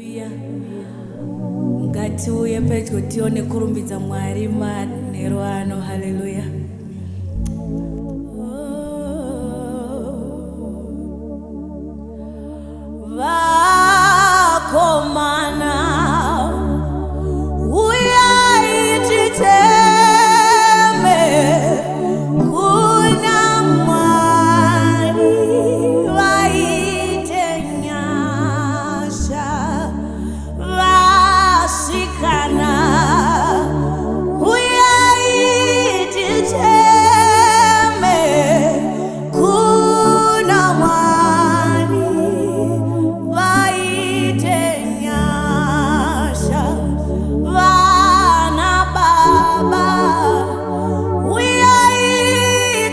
Hallelujah. Ngatiuye pedyo tione kurumbidza Mwari manheru ano. Hallelujah. Vakomana uyai titeme kuna Mwari vaite nyasha. Vasikana uyai titeme kuna Mwari vaite nyasha. Vana baba uyai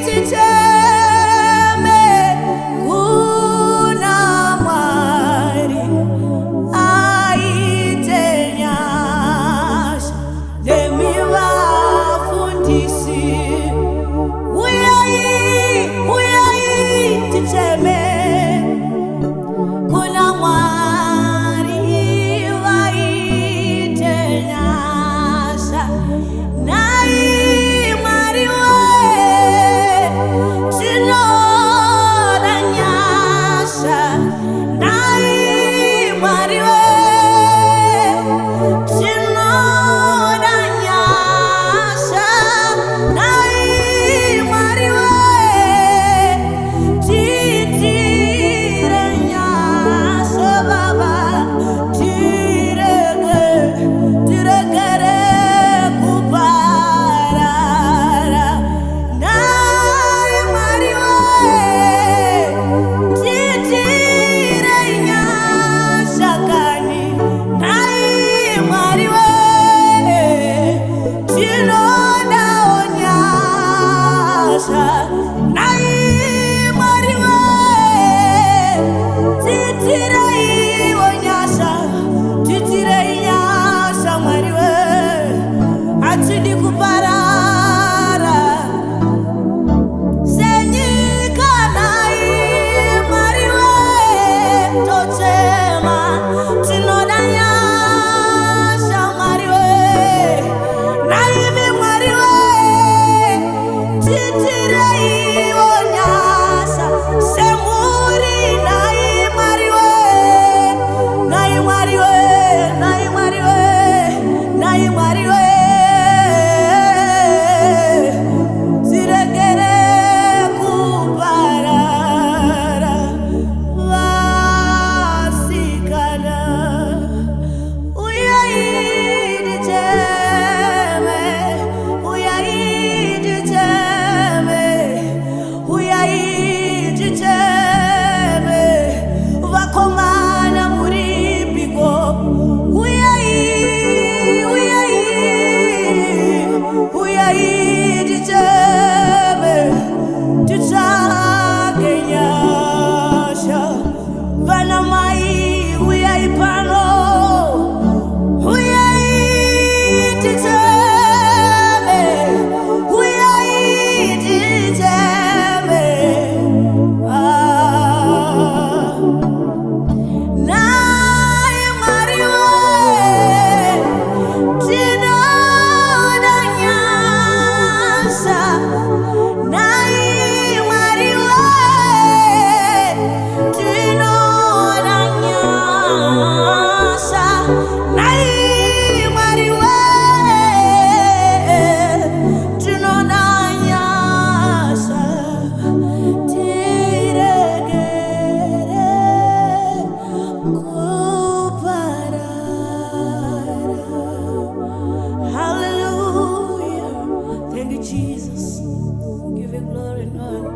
titeme kuna Mwari aite nyasha. Demi vafundisi uyai titeme kuna Mwari vaite nyasha. Nai Mwari we tinoda nyasha. Nai Mwari we tinoda nyasha. Nai Mwari we titire nyasha. Baba tiregere kuparara. Nai Mwari we titire nyasha kani. Nai Mwari we tinoda nyasha. Nai Mwari we titire nyasha. Titire nyasha Mwari we atidi kuparara. Senyika nai Mwari we totema tinoda nyasha Mwari we. Naimi Mwari we titire nyasha. Semuri nai Mwari we. Nai Mwari we. Nai Mwari we. Nai Mwari we tiregere kuparara. Vasikana uyai titeme. Uyai titeme. Uyai titeme. Vakomana muripiko uyai titeme. Titsake nyasha. Vana mai uyai pano. Uyai titeme. Uyai titeme. Nai Mwari we tinoda nyasha. Nai Mwari we tinoda nyasha. Nai Mwari we tinoda nyasha. Tiregere kuparara. Hallelujah. Thank you, Jesus. Give you glory and honor.